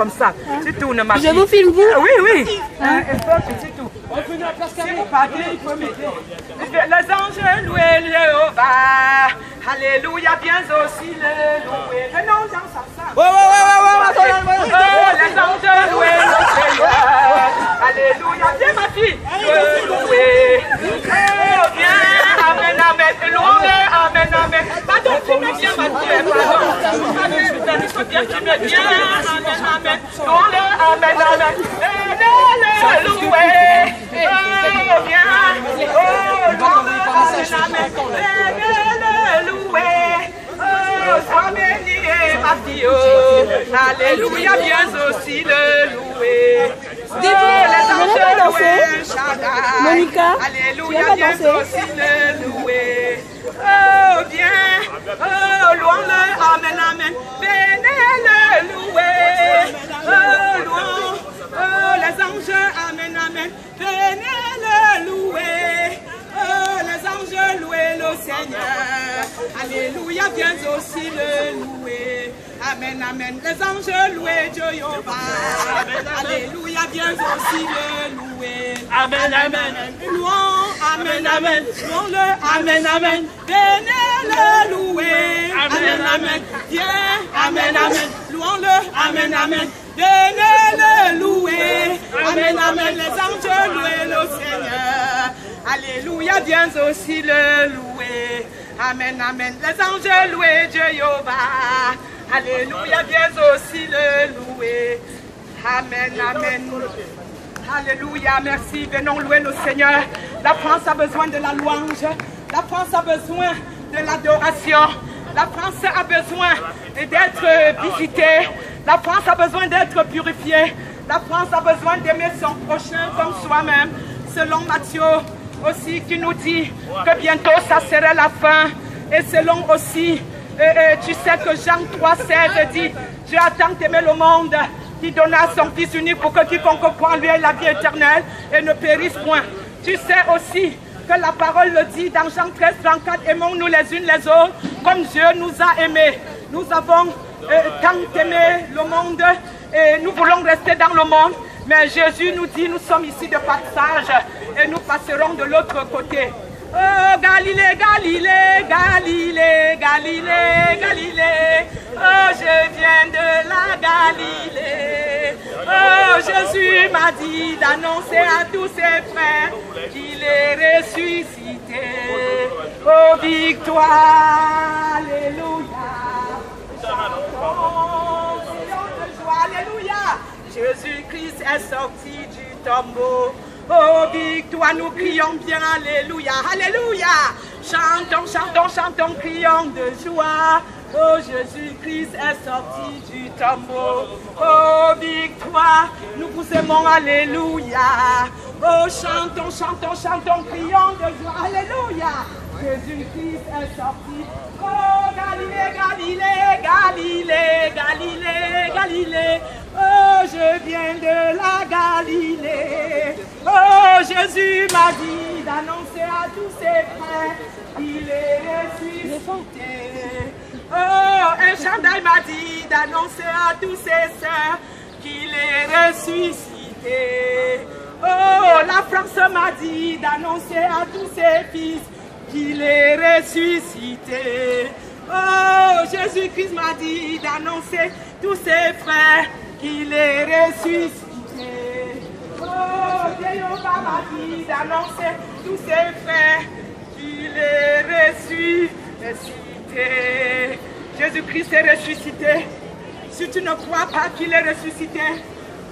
comme ça. Tu tournes, ma fille. Je vous filme, vous? Oui, oui. C'est tout. Si vous partez, il faut m'aider. Les anges louent Jéhovah. Alléluia, bien aussi le louer. Venons dans sa salle. Les anges louent le Seigneur. Alléluia, viens ma fille. Louer. Oh, viens. Amen, amen. Louange, amen, amen. Pardon, tu me viens ma fille. Pardon. Il faut bien que tu me viens. Amen, amen. Louange, amen, amen. Le louer. Oh, viens. Oh, louange, amen, amen. Le louer. Oh, sois béni, ma fille. Alléluia, viens aussi le louer. Les anges louent Shaddai. Monica, Alléluia, viens aussi le louer. Oh, viens. Oh, louons-le. Amen, amen. Venez le louer. Oh, louons. Oh, les anges. Amen, amen. Venez le louer. Oh, les anges louez le Seigneur. Alléluia, viens aussi le louer. Amen, amen. Les anges louez Jéhovah. Alléluia, viens aussi le louer. Amen, amen. Louons, amen, amen. Louons-le, amen, amen. Venez le louer. Amen, amen. Viens, amen, amen. Louons-le, amen, amen. Venez le louer. Amen, amen. Les anges louez le Seigneur. Alléluia, viens aussi le louer. Amen, amen. Les anges louez Jéhovah. Alléluia, viens aussi le louer. Amen, amen. Alléluia, merci. Venons louer le Seigneur. La France a besoin de la louange. La France a besoin de l'adoration. La France a besoin d'être visitée. La France a besoin d'être purifiée. La France a besoin d'aimer son prochain comme soi-même. Selon Matthieu aussi qui nous dit que bientôt ça serait la fin. Et selon aussi, tu sais que Jean 3,16 dit « Dieu a tant aimé le monde qui donna son Fils unique pour que quiconque croit en lui ait la vie éternelle et ne périsse point. » Tu sais aussi que la parole le dit dans Jean 13,34 « Aimons-nous les unes les autres comme Dieu nous a aimés. » Nous avons tant aimé le monde et nous voulons rester dans le monde. Mais Jésus nous dit, nous sommes ici de passage et nous passerons de l'autre côté. Oh Galilée, Galilée, Galilée, Galilée, Galilée. Oh, je viens de la Galilée. Oh, Jésus m'a dit d'annoncer à tous ses frères qu'il est ressuscité. Oh, victoire, alléluia. Chantons, crions de joie, alléluia. Jésus-Christ est sorti du tombeau. Oh, victoire, nous crions bien, alléluia, alléluia. Chantons, chantons, chantons, crions de joie. Oh, Jésus-Christ est sorti du tombeau. Oh, victoire, nous vous aimons, alléluia. Oh, chantons, chantons, chantons, crions de joie, alléluia. Jésus-Christ est sorti. Oh, Galilée, Galilée, Galilée, Galilée, Galilée. Oh, je viens de la Galilée. Oh, Jésus m'a dit d'annoncer à tous ses frères qu'il est ressuscité. Oh, un Shaddai m'a dit d'annoncer à tous ses sœurs qu'il est ressuscité. Oh, la France m'a dit d'annoncer à tous ses fils qu'il est ressuscité. Oh, Jésus-Christ m'a dit d'annoncer tous ses frères qu'il est ressuscité. Oh, Jéhovah m'a dit d'annoncer tous ses frères qu'il est ressuscité. Jésus-Christ est ressuscité. Si tu ne crois pas qu'il est ressuscité,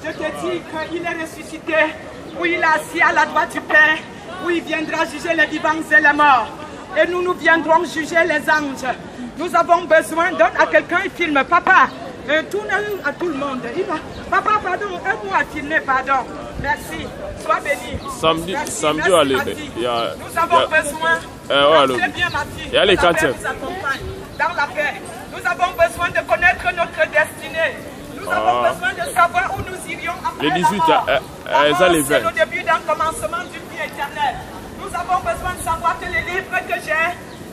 je te dis qu'il est ressuscité, où il est assis à la droite du Père, où il viendra juger les vivants et les morts. Et nous viendrons juger les anges. Nous avons besoin, donne à quelqu'un, il filme. Papa, tourne à tout le monde. Papa, pardon, aide-moi à filmer, pardon. Merci, sois béni. Samedi, merci, samedi, merci, allez. Nous avons besoin. C'est bien, ma fille. Il y a les quantièmes. Dans la paix. Nous avons besoin de connaître notre destinée. Nous avons besoin de savoir où nous irions après les 18, la mort. c'est le début d'un commencement du vie éternel. Nous avons besoin de savoir que les livres que j'ai,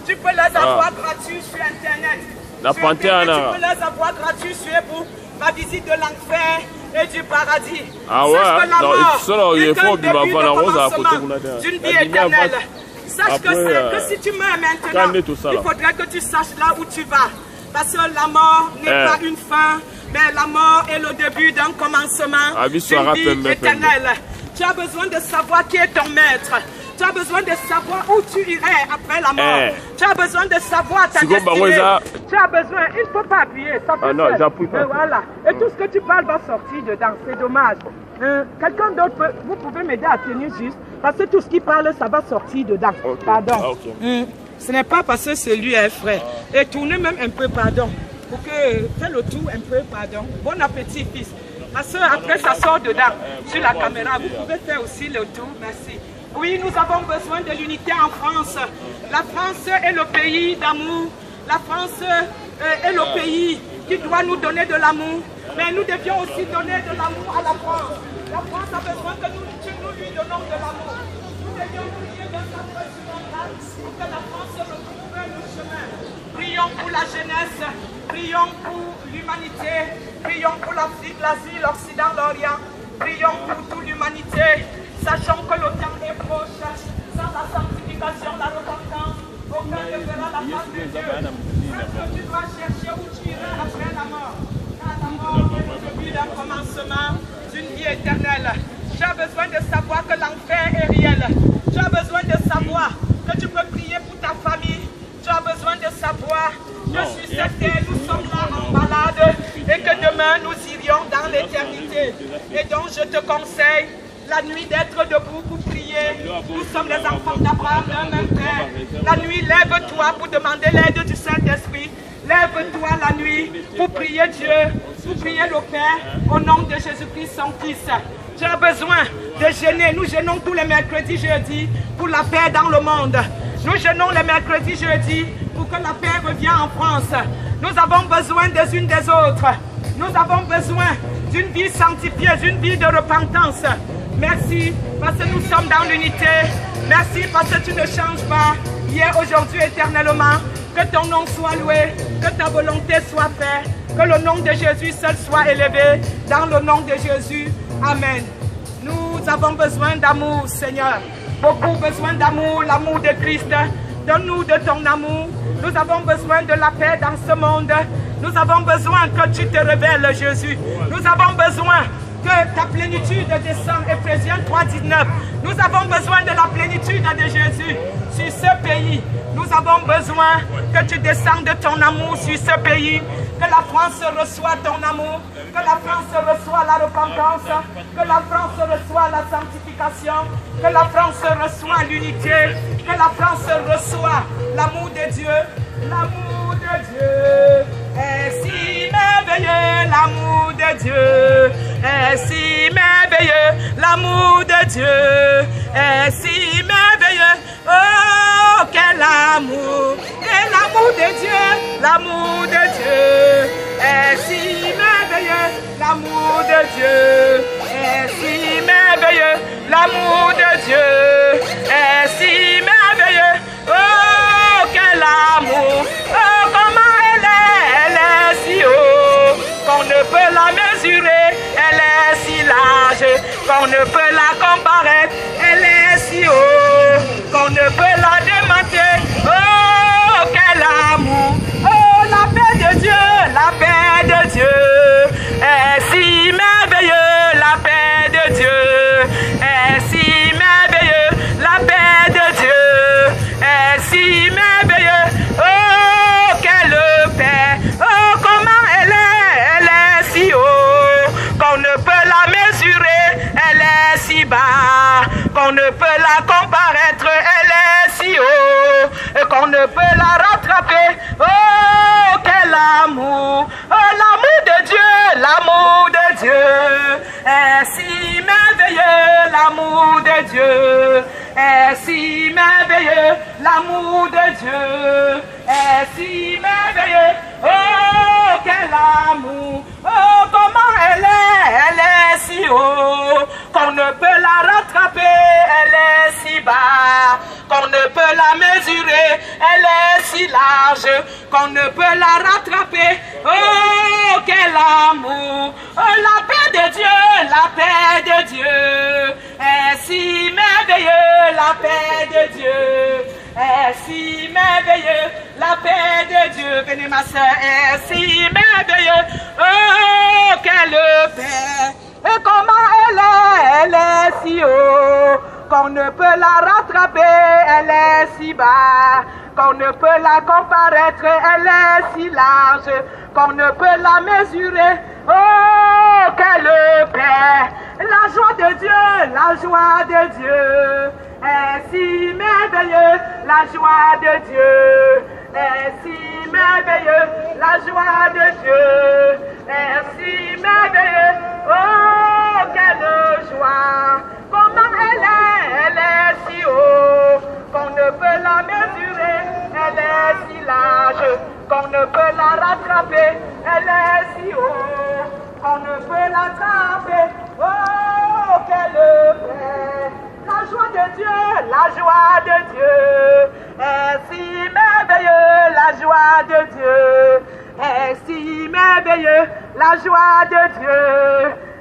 tu peux les avoir gratuits sur Internet. La Tu peux les avoir gratuits sur ebook. la visite de l'enfer et du paradis. Ah ouais, sache que la mort il n'est faut qu'un début de commencement d'une vie éternelle. Sache que si tu meurs maintenant, il faudrait que tu saches là où tu vas. Parce que la mort n'est pas une fin, mais la mort est le début d'un commencement d'une vie éternelle. Tu as besoin de savoir qui est ton maître. Tu as besoin de savoir où tu irais après la mort. Tu as besoin de savoir ta destinée. Tu as besoin, il ne faut pas appuyer. Ça peut non, j'appuie pas. Voilà. Et tout ce que tu parles va sortir dedans. C'est dommage. Quelqu'un d'autre, vous pouvez m'aider à tenir juste. Parce que tout ce qui parle, ça va sortir dedans. Pardon. Ce n'est pas parce que c'est lui, frère. Et tournez même un peu, pardon. Pour que fais le tour un peu, pardon. Bon appétit, fils. Parce que après, ça sort dedans. Sur la caméra, vous pouvez faire aussi le tour. Merci. Oui, nous avons besoin de l'unité en France. La France est le pays d'amour. La France est le pays qui doit nous donner de l'amour. Mais nous devions aussi donner de l'amour à la France. La France a besoin que nous lui donnons de l'amour. Nous devions prier dans sa présidentale pour que la France retrouve le chemin. Prions pour la jeunesse, prions pour l'humanité, prions pour l'Afrique, l'Asie, l'Occident, l'Orient. Prions pour toute l'humanité. Sachant que le temps est proche, sans la sanctification, la repentance, aucun ne verra la face de Dieu. Même que tu dois chercher où tu irais après la mort. Car la mort est le début d'un commencement d'une vie éternelle. Tu as besoin de savoir que l'enfer est réel. Tu as besoin de savoir que tu peux prier pour ta famille. Tu as besoin de savoir que sur cette terre, nous sommes là en balade et que demain, nous irions dans l'éternité. Et donc, je te conseille la nuit d'être debout pour prier. Nous sommes les enfants d'Abraham, un même Père. La nuit, lève-toi pour demander l'aide du Saint-Esprit. Lève-toi la nuit pour prier Dieu, pour prier le Père, au nom de Jésus-Christ, son Fils. Tu as besoin de jeûner. Nous jeûnons tous les mercredis, jeudis, pour la paix dans le monde. Nous jeûnons les mercredis, jeudis, pour que la paix revienne en France. Nous avons besoin des unes des autres. Nous avons besoin d'une vie sanctifiée, d'une vie de repentance. Merci parce que nous sommes dans l'unité. Merci parce que tu ne changes pas. Hier, aujourd'hui, éternellement. Que ton nom soit loué. Que ta volonté soit faite. Que le nom de Jésus seul soit élevé. Dans le nom de Jésus. Amen. Nous avons besoin d'amour, Seigneur. Beaucoup besoin d'amour, l'amour de Christ. Donne-nous de ton amour. Nous avons besoin de la paix dans ce monde. Nous avons besoin que tu te révèles, Jésus. Nous avons besoin que ta plénitude descende. Éphésiens 3:19. Nous avons besoin de la plénitude de Jésus sur ce pays. Nous avons besoin que tu descendes de ton amour sur ce pays. Que la France reçoive ton amour. Que la France reçoive la repentance. Que la France reçoive la sanctification. Que la France reçoive l'unité. Que la France reçoive l'amour de Dieu. L'amour de Dieu est si merveilleux. L'amour de Dieu est si merveilleux. L'amour de Dieu est si merveilleux. Oh, quel amour! Et l'amour de Dieu, l'amour de Dieu est si merveilleux. L'amour de Dieu est si merveilleux. L'amour de Dieu est si merveilleux. Oh, quel amour! Oh, comment elle est si haut qu'on ne peut la mesurer. Elle est si large qu'on ne peut la comparer. Elle est si haut qu'on ne peut la démentir. Oh, quel amour! Oh, la paix de Dieu, la paix de Dieu est si merveilleux. La paix de Dieu est si merveilleux. La paix de Dieu est si merveilleux. Oh, quelle paix! Oh, comment elle est si haut qu'on ne peut la mesurer. Elle est si bas qu'on ne peut la comparaître. Elle est si haut qu'on ne peut la rattraper. Oh, quel amour! Oh, l'amour de Dieu, l'amour de Dieu est si merveilleux. L'amour de Dieu est si merveilleux. L'amour de Dieu est si merveilleux. Oh, quel amour! Oh, comment elle est si haut qu'on ne peut la rattraper. Elle est si bas qu'on ne peut la mesurer. Elle est si large qu'on ne peut la rattraper. Oh, quel amour! Oh, la paix de Dieu, la paix de Dieu est si merveilleux, la paix de Dieu est si merveilleux, la paix de Dieu, venez ma soeur, est si merveilleux. Oh, quelle paix! Et comment elle est si haut qu'on ne peut la rattraper, elle est si bas qu'on ne peut la comparaître, elle est si large qu'on ne peut la mesurer. Oh, quelle paix! La joie de Dieu, la joie de Dieu est si merveilleux, la joie de Dieu est si merveilleux, la joie de Dieu est si merveilleux. Oh, quelle joie! Comment elle est si haut qu'on ne peut la mesurer, elle est si large qu'on ne peut la rattraper, elle est si haut qu'on ne peut l'attraper. Oh, quelle paix! La joie de Dieu, la joie de Dieu est si merveilleux, la joie de Dieu est si merveilleux, la joie de Dieu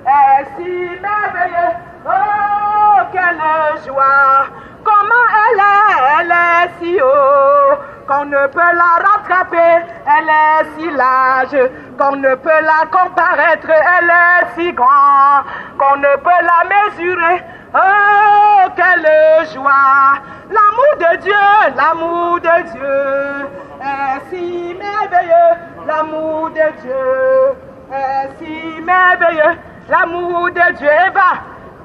est si merveilleux. Oh, quelle joie! Comment elle est si haut qu'on ne peut la rattraper, elle est si large qu'on ne peut la comparaître, elle est si grande qu'on ne peut la mesurer. Oh, quelle joie! L'amour de Dieu, l'amour de Dieu est si merveilleux, l'amour de Dieu est si merveilleux, l'amour de Dieu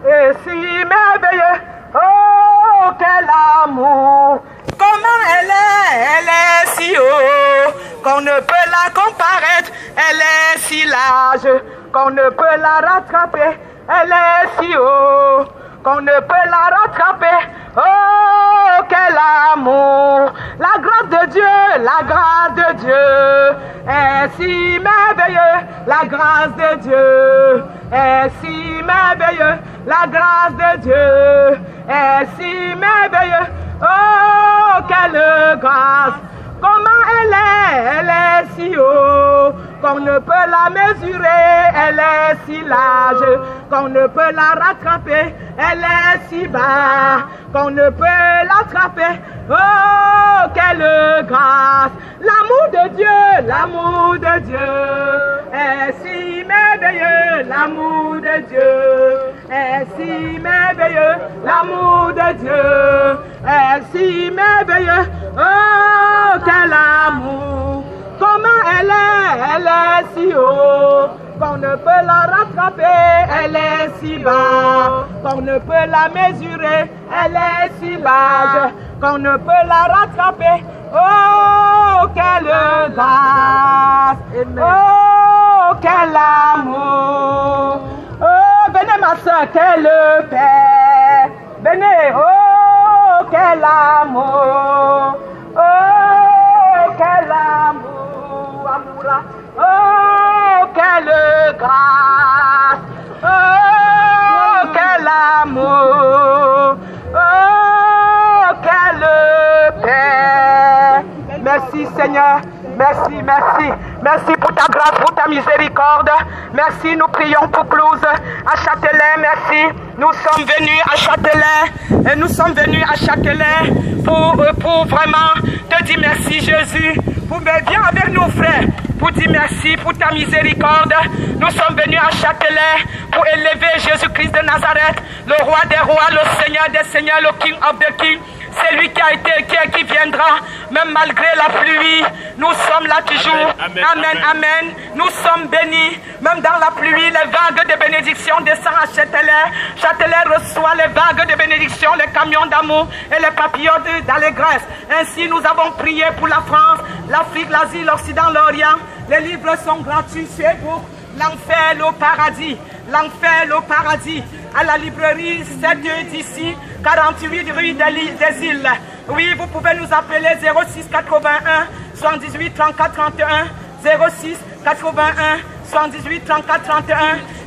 est si merveilleux. Oh, quel amour! Comment elle est si haut qu'on ne peut la comparaître, elle est si large qu'on ne peut la rattraper, elle est si haut qu'on ne peut la rattraper. Oh, quel amour! La grâce de Dieu, la grâce de Dieu est si merveilleux, la grâce de Dieu est si merveilleux, la grâce de Dieu est si merveilleux. Oh, quelle grâce! Comment elle est si haut qu'on ne peut la mesurer, elle est si large qu'on ne peut la rattraper, elle est si bas qu'on ne peut l'attraper. Oh, quelle grâce! L'amour de Dieu, l'amour de Dieu est si merveilleux, l'amour de Dieu est si merveilleux, l'amour de Dieu est si merveilleux. Oh, quel amour! Comment elle est si haut qu'on ne peut la rattraper, elle est si bas qu'on ne peut la mesurer, elle est si large qu'on ne peut la rattraper. Oh, quelle grâce! Oh, quel amour! Oh, venez ma soeur, quelle paix! Venez, oh, quel amour! Oh, quel amour! Amoura! Oh, quelle grâce! Oh, quel amour! Oh, quelle paix! Merci Seigneur, merci, merci. Merci pour ta grâce, pour ta miséricorde. Merci, nous prions pour Clouse à Châtelet. Merci, nous sommes venus à Châtelet. Et nous sommes venus à Châtelet pour vraiment te dire merci Jésus. Viens avec nous frères, pour dire merci pour ta miséricorde. Nous sommes venus à Châtelet pour élever Jésus-Christ de Nazareth, le roi des rois, le Seigneur des seigneurs, le King of the King. C'est lui qui a été, qui viendra, même malgré la pluie. Nous sommes là toujours. Amen, amen, amen. Nous sommes bénis. Même dans la pluie, les vagues de bénédiction descendent à Châtelet. Châtelet reçoit les vagues de bénédiction, les camions d'amour et les papillons d'allégresse. Ainsi, nous avons prié pour la France, l'Afrique, l'Asie, l'Occident, l'Orient. Les livres sont gratuits chez vous. L'enfer, le paradis. L'enfer, le paradis. À la librairie 7 d'ici, 48 rue des Îles. Oui, vous pouvez nous appeler 06 81 78 34 31, 06 81 118 34 31.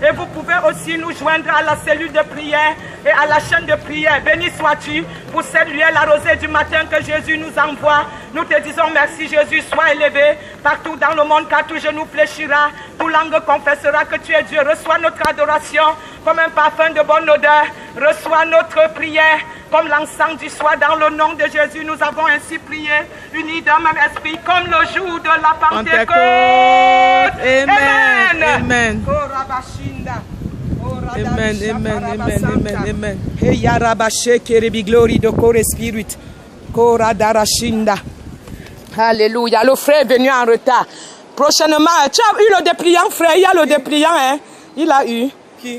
Et vous pouvez aussi nous joindre à la cellule de prière et à la chaîne de prière. Béni sois-tu pour cette lueur arrosée du matin que Jésus nous envoie. Nous te disons merci Jésus, sois élevé partout dans le monde, car tout genou fléchira, tout langue confessera que tu es Dieu. Reçois notre adoration comme un parfum de bonne odeur. Reçois notre prière comme l'encens du soir. Dans le nom de Jésus, nous avons ainsi prié, unis d'un même esprit, comme le jour de la Pentecôte. Amen. Amen. Amen. Amen. Amen. Amen. Amen. Hey Yarabashe Kerebi glory de Kore Spirit. Kora Darashinda. Alléluia. Le frère est venu en retard. Prochainement, tu as eu le dépliant, frère. Il y a le dépliant, hein. Il a eu. Qui?